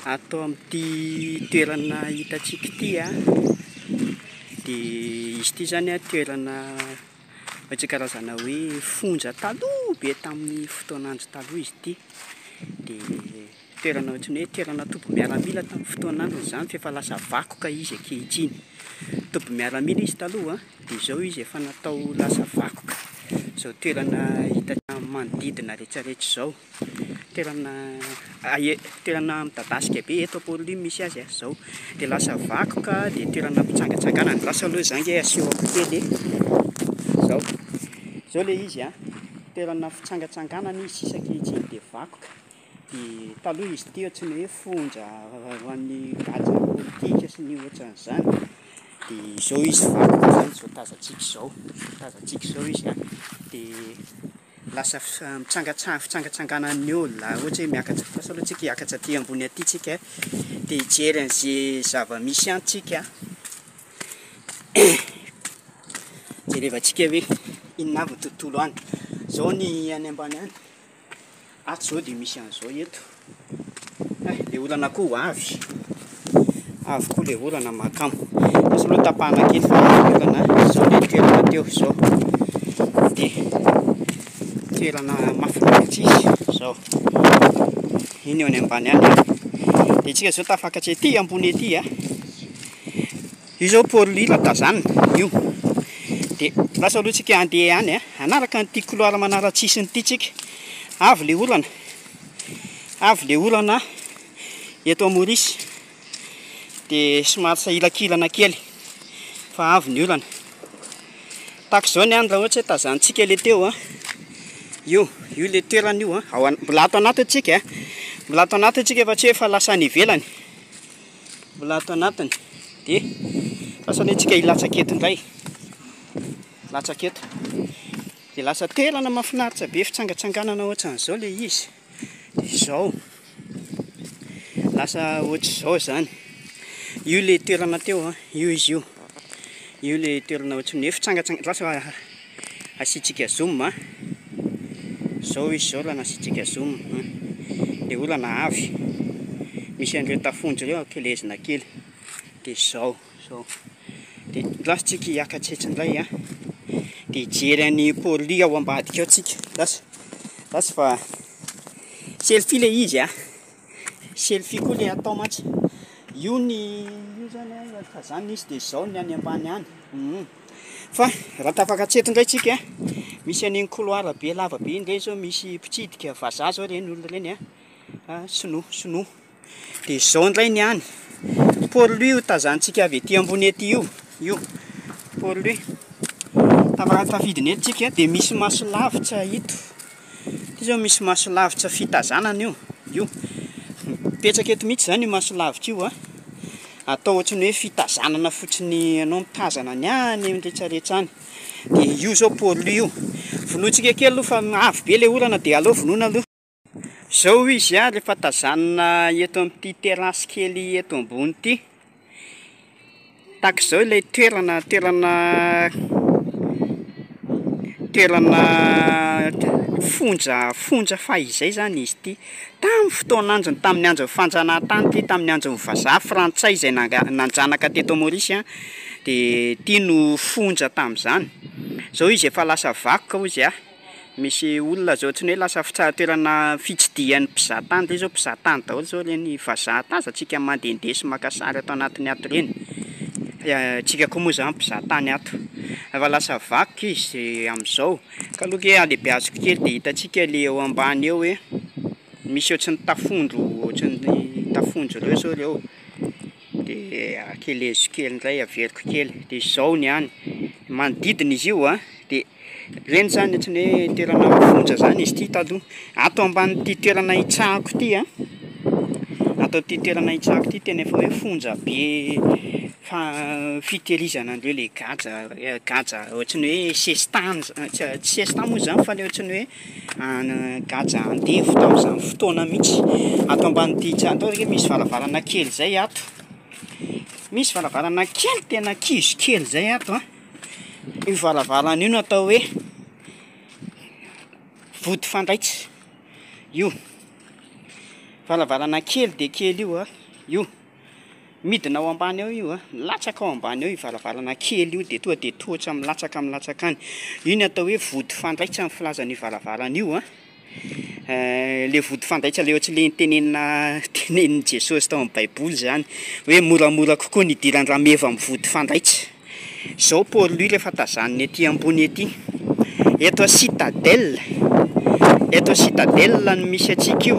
Atao amin'ity toerana hitantsika ity dia izy ity zany toerana ohatry karazana hoe fonja taloha be tamin'ny fotoan'andro taloha izy ity. Dia toerana ohatran'ny hoe toerana toby miaramila tamin'ny fotoan'andro izany fa efa lasa vakoka izy ankehitriny. Toby miaramila izy taloha dia izao izy efa natao lasa vakoka. Izao toerana hita manodidina rehetrarehetra izao, toerana midadasika be eto Ampôroloha misy azy izao, dia lasa vakoka dia toerana mpitsangatsanganana. Lasa aloha izany nge asehoako kely izao ilay izy toerana fitsangatsanganana izy sisa ankehitriny dia vakoka. Dia taloha izy ity ohatran'ny hoe fonja ho an'ny gadra politika sy ny ohatran'izany. Dia izao izy vakoka izany, izao tazantsika izao izy dia lasa fitsangatsanganan'ny olona, ohatra hoe miakatra, lasa aloha tsika hiakatra aty ambony aty tsika dia hijery an'izay zava-misy antsika jerevantsika hoe inona avy ny tontolo any. Izao ny any ambany any, ato izao dia misy an'izao eto. Ilay olana koa avy koa ilay olana makamo. Lasa aloha tapahana kely fa olana izao ilay toerana teo izao. Dia toerana mahafinaritra izy izao. Iny eo any ambany any. Dia isika izao tafakatra ety ambony ety io izao Ampôroloha tazanina io. Dia lasa aloha tsika handeha any hanaraka an'ity couloir manaratsisiny ity tsika. Avy ilay olana eto Maorisy. Dia somary sahilakilana kely fa avy ny olana. Tahaka izao ny any raha ohatra hoe tazantsika ilay teo io ilay toerana io mbola ato anatiny tsika mbola ato anatiny tsika efa tsy hoe efa lasa ny ivelany, mbola ato anatiny. Dia lasa antsika hilatsaka eto indray, latsaka eto. Dia lasa toerana mahafinaritra be fitsangatsanganana ohatran'izao ilay izy. Dia izao lasa ohatr'izao izany. Io ilay toerana teo io izy io. Io ilay toerana ohatran'ny hoe fitsangatsanganana. Lasa asiantsika zoom izao izy izao raha nasiantsika zoom. Ilay olana avy, misy an'ireo tafondro ireo ankelezina kely. Dia izao. Dia lasantsika hiakatra etindray dia hijery an'ny Ampôroloha ao ambadika ao tsika. Lasa fa selfie ilay izy selfie koa ilay atao mantsy. Io zany tazanina izy dia izao ny any ambany any. Fa raha tafakatra eto indray tsika misy an'iny couloir be lava be indray izao, misy mpitsidika vazaha zao ireny olona ireny sinoa. Dia izao indray ny any Ampôroloha io tazantsika avy ety ambony ety io Ampôroloha. Tafidiny eto tsika dia misy maso lavitra ito. Ity zao misy maso lavitra fitazanana io. Mipetraka eto mihitsy izany io maso lavitra io atao ohatran'ny hoe fitazanana fotsiny, ianao mitazana ny any amin'ny rehetrarehetra any. Dia io izao Ampôroloha io. Vonoantsika kely aloha fa avy be ilay olana dia aleo vonoina aloha. Izao izy rehefa tazanina eto amin'ity terasy kely eto ambony ity. Tahaka izao ilay toerana fonja fahizay zany izy ity. Tamin'ny fotoan'androny, tamin'ny andron'ny fanjanahantany ity, tamin'ny andron'ny vazaha frantsay izay nanjanaka teto Maorisy dia ity no fonja tamin'izany. Izao izy efa lasa vakoka hoy misy olona zao ohatran'ny hoe lasa toerana fitsidihan'ny mpizahatany. Ilay zao mpizahatany daholo zao ireny vazaha tazantsika mandehandeha sy maka sary ato anatiny ato ireny. Tsika koa moa izany mpizahatany ato. Efa lasa vakoka izy amin'izao. Ka aloha alehibe azoko kely dia hitantsika ilay eo ambany eo hoe misy ohatran'ny tafondro ireo zao ireo. Dia akeleziko kely indray, averiko kely. Dia izao ny any manodidina izy io dia ireny zany ohatran'ny hoe toerana fonja zany izy ity taloha. Ato ambanin'ity toerana hitsahako ity tena efa hoe fonja be fitehirizana an'ireo ilay gadra ohatran'ny hoe sestany, tsy sestany moa izany fa ilay ohatran'ny hoe gadra andevo tamin'izany fotoana mihitsy. Ato ambanin'ity atao hoe misy varavarana kely izay ato. Misy varavarana kely tena kizo kely izay ato. Io varavarana io no atao hoe vody fandraitsy io. Valavalana kely de kely io midina ao ambany ao io milatsaka ao ambany ao io valavalana kely io de tonga de tohatra milatsaka any io ny atao hoe vody fandraitra amin'ny filazan'io valavalana io le vody fandraitra le ohatry le tenenin Jesosy tao amin'ny baiboly zany hoe moramora kokoa ny idiran'ny rameva amin'ny vody fandraitra zao Paul lui rehefa tazaniny ety ambony ety eto citadelle no misy atsika io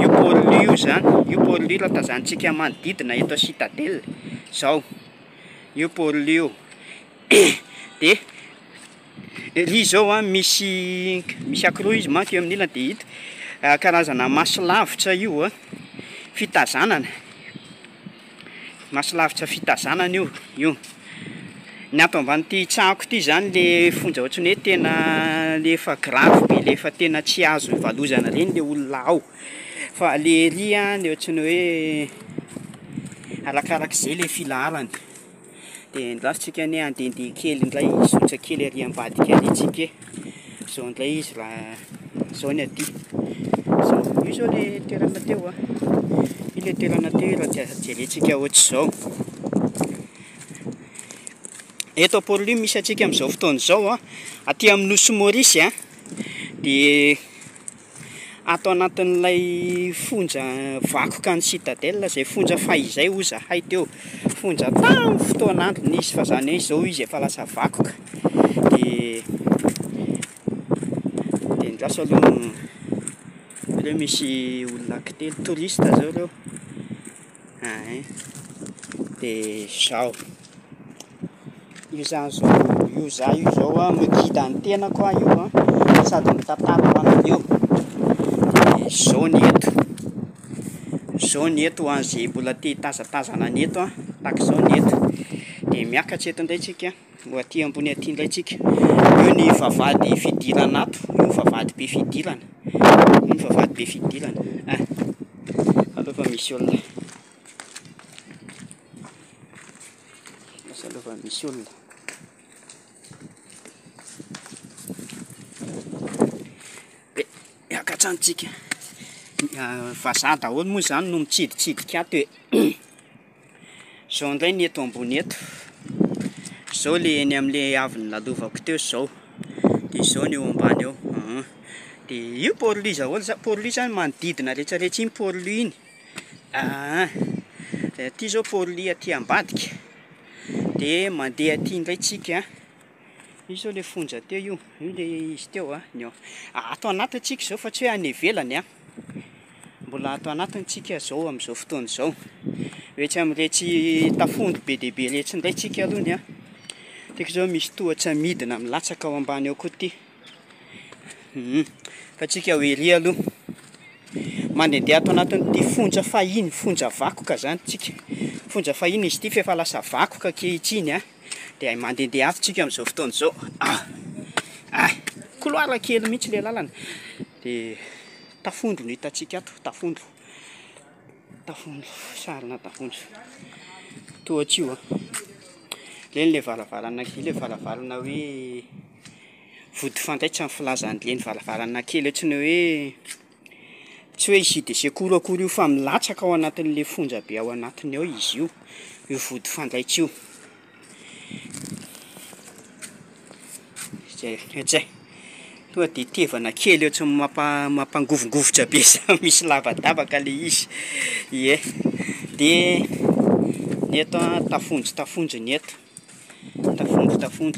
Paul lui io zany io Paul lui raha tazanitsika manodidina eto citadelle zao io Paul lui io de ry zao misy akoroa izy manko eo amin'ilany de hita karazana masolavitra io fitazanana masolavitra fitazanana io ny ato amban'ity tsahako ity zany le fonja ohatrany hoe tena le efa grave be le efa tena tsy azo ivalozana reny le olona ao fa le ery le ohatrany hoe arakarak'izay le filaharany de ndrasitsika ny andehandeha kely indray sotra kely ery ambadika ery tsika zao indray izy raha zao ny aty io zao le toerana teo io le toerana teo raha jerentsika ohatr'izao eto Paul lui misy atsika amin'izao fotoana zao aty amin'ny nosy Maurice de ato anatin'ilay fonja vakoka ny citadelle zay fonja fahizay ho zahay teo fonja tamin'ny fotoan'andro nisy fa zany hoe zao izy efa lasa vakoka de ndraso aloha reo misy olona kitely touriste zao reo de zao io zany zao io zao miguide ny tena koa io sady mitantara ho anareo de zao ny eto an'izay mbola te hitazatazana ny eto tahaka zao ny eto de miakatra eto indray tsika ho aty ambony aty indray tsika io ny vavahady fidirana ato io ny vavahady be fidirana aloha fa misy olona miakatra antsika vazaha daholo moa zany no mitsiditsidika ato zao indray ny eto ambony eto zao le eny amin'le avy nalovako teo zao de zao ny eo ambany eo de io Paul lui zany manodidina rehetrarehetra iny Paul lui iny aty zao Paul lui aty ambadika de mandeha aty indray tsika io zao le fonja teo io le izy teo ato anatiny tsika zao fa tsy hoe any ivelany mbola ato anatiny tsika zao amin'izao fotoana zao rehetra amin'iretsy tafondro be dehibe rehetra indray tsika alohany tiako zao misy tohatra midina milatsaka ao ambany ao koa ty fa tsika ho ery aloha mandehandeha ato anatin'ity fonja fahiny fonja vakoka zany tsika fonja fahiny izy ity fa efa lasa vakoka kehitriny de mandehandeha avy tsika amin'izao fotoana zao couloir kely mihitsy le lalana de tafondro no hitantsika ato tafondro sarina tafondro tohatra io leny le valavalana hoe vody fandraitra ny filazan'ireny valavalana kely ohatrany hoe tsy hoe izy de secours akory io fa milatsaka ao anatin'le fonja be ao anatiny ao izy io vody fandraitra io zay tonga de tevana kely ohatrany mampangovingovotra be misy lavadavaka le izy de ny eto tafondro ny eto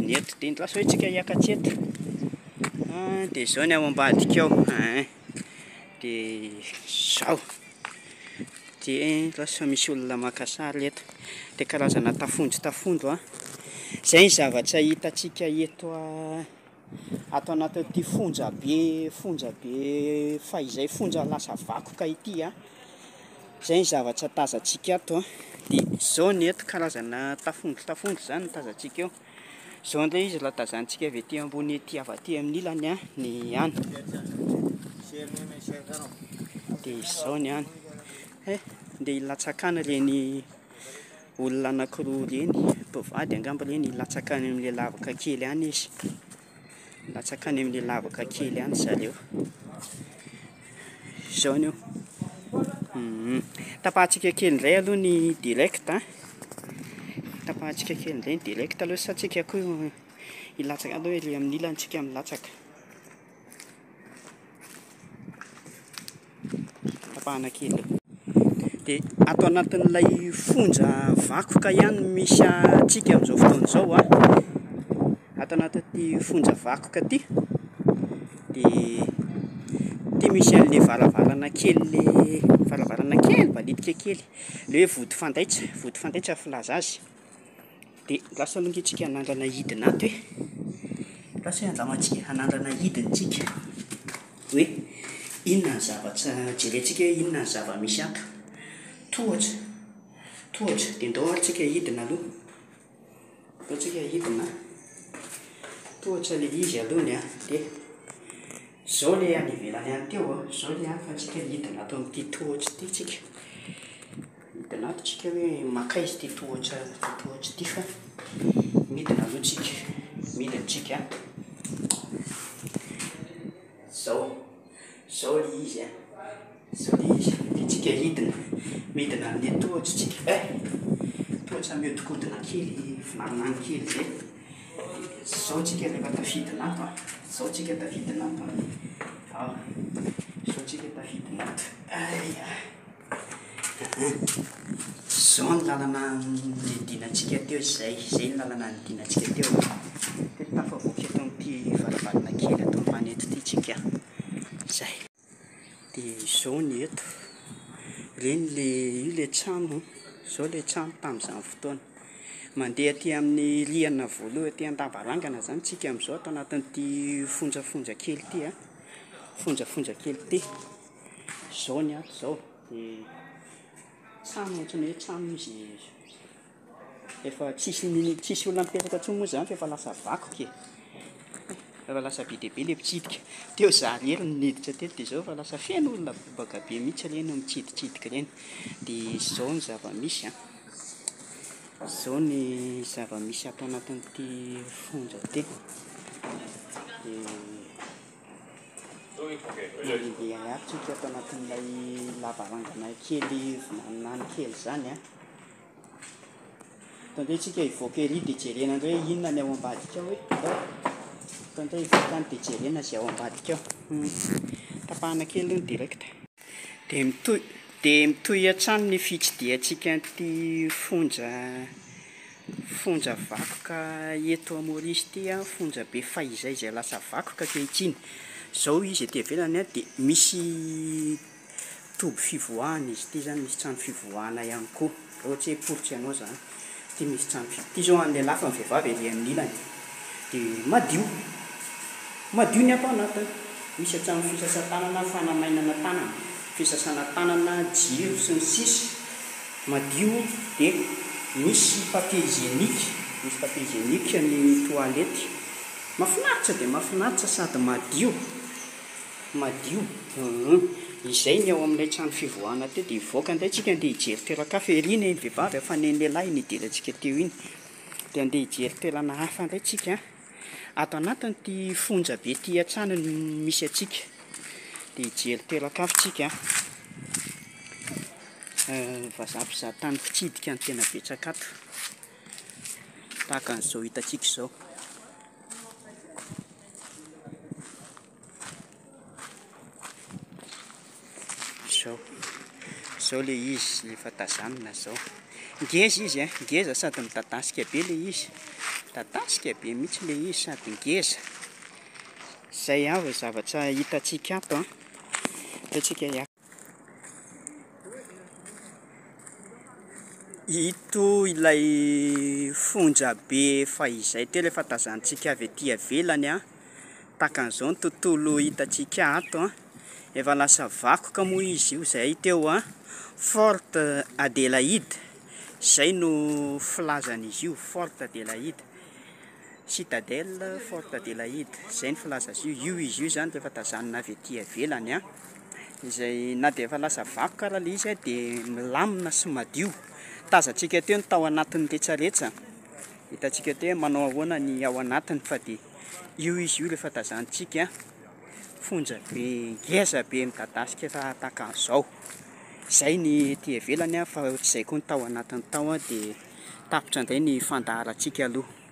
ny eto de ndraso hoe tsika hiakatra eto de zao ny ao ambadika ao de zao de ndraso misy olona maka sary eto de karazana tafondro zay ny zavatra hitatsika eto ato anatin'ity fonja be fahizay fonja lasa vakoka ity zay ny zavatra tazantsika ato de zao ny eto karazana tafondro zany no tazantsika eo zao indray izy raha tazantsika avy aty ambony ety avy aty amin'ny ilany ny any de zao ny any nde hilatsakana reny olona anankiroa reny mpivady angamba reny hilatsakany amin'le lavaka kely any izy latsakany amin'le lavaka kely any zareo zao ny eo Tapahantsika kely indray aloha ny direct a. Tapahantsika kely indray ny direct aloha satria koa ilatsaka aloha ilay amin'ny ilantsika milatsaka. Tapahana kely aloha. Dia ato anatin'ilay fonja vakoka ihany misy antsika amin'izao fotoana izao a. Ato anatin'ity fonja vakoka ty dia misy an'ilay varavarana kely balitika kely ilay hoe vody fantaitra filaza azy. Dia lasa alongantsika hanandrana hidina ato hoe lasa andramantsika hanandrana hidintsika hoe inona ny zavatra jerentsika hoe inona ny zava-misy ato. Tohatra dia ndao antsika hidina aloha. Ataontsika hidina tohatra ilay izy alohany a. Dia izao ilay any ivelany any teo izao ilay any fa antsika hidina ato amin'ity tohatra ity tsika. Hidina ato tsika hoe maka izy ity tohatra ity fa midina aloha tsika. Midina tsika izao ilay izy a. Izao ilay izy dia tsika midina amin'ilay tohatra tsika. Tohatra mihodinkodina kely vinanana kely izay. Izao tsika rehefa tafidina ato a. Izao tsika tafidina ato a. Izao tsika tafidina ato. Izao ny lalana nidinantsika teo izay ny lalana nidinantsika teo. Dia tafavoaka eto amin'ity varavarana kely ato ambany eto ity tsika. Izay. Dia izao ny eto. Io ilay trano. Izao ilay trano tamin'izany fotoana. Mandeha aty amin'ny rihana voalohany aty an-davarangana zany tsika amin'izao ato anatin'ity fonjafonja kely ity a. Fonjafonja kely ity. Izao ny ato izao. Dia trano ohatran'ny hoe trano izy efa tsisy olona mipetraka intsony moa izany fa efa lasa vakoka e. Efa lasa be dia be ilay mpitsidika. Teo izaho irery no niditra teto dia izao efa lasa feno olona bebaka be mihitsy ireny mitsiditsidika ireny. Dia izao ny zava-misy a. Izao ny zava-misy ato anatin'ity fonja ity. Mandeha aby tsika ato anatin'ilay lavarangana kely vinanana kely izany a. Tandray tsika hivoaka ery dia jerena indray hoe inona ny ao ambadika ao hoe. Tandray hivoaka any dia jerena izay ao ambadika ao. Tapahana kely aloha ny direct. Dia mitohy hatrany ny fitsidihantsika an'ity fonja vakoka eto Maurice ity a. Fonja be fahizay izay lasa vakoka ankehitriny. Izao izy ety ivelany a dia misy toby fivoahana izy ity zany, misy trano fivoahana ihany koa. Ohatra hoe poritra ianao zany. Ity misy trano fivoahana. Ity izao an'ilay lafa ny vehivavy ery amin'ny ilany. Dia madio ny ato anatiny. Misy trano fisasan-tanana, fanamainana tanana, fisasana tanana, jiro sy ny sisa. Madio dia misy papier hygiénique ny toalety. Mahafinaritra dia mahafinaritra sady madio. Izay ny ao amin'ilay trano fivoahana teo dia hivoaka indray tsika andeha hijery toeran-kafa ery ny vehivavy hafanen'ny lehilahy nidirantsika teo iny. Dia andeha hijery toerana hafa indray tsika ato anatin'ity fonja be ity hatrany misy antsika. Dia hijery toeran-kafa tsika. Vazaha mpizahatany mpitsidika ny tena betsaka ato. Tahaka an'izao hitantsika izao. Izao ilay izy efa tazanina izao. Ngeza izy a, ngeza sady midadasika be ilay izy. Midadasika be mihitsy ilay izy sady ngeza. Izay avy zavatra hitantsika ato a. Hitantsika ito ilay fonja be fahizay teo efa tazantsika avy ety ivelany a. Tahaka an'izao ny tontolo hitantsika ato a. Efa lasa vakoka moa izy io izay teo a. Forte Adélaïde. Izay no filazan'izy io, Forte Adélaïde. Citadelle Forte Adélaïde. Izay ny filaza azy io. Izy io zany efa tazanina avy ety ivelany a. Izay na dia efa lasa vakoka raha ilay izy dia milamina sy madio. Tazantsika teo ny tao anatin'ny rehetrarehetra. Hitantsika teo manao ahoana ny ao anatiny fa dia io izy io rehefa tazantsika fonja be ngeza be midadasika tahaka an'izao. zay ny ty ivelany a fa tsy zay koa ny tao anatin'ny tao a de tapitra indray ny fandaharantsika aloha.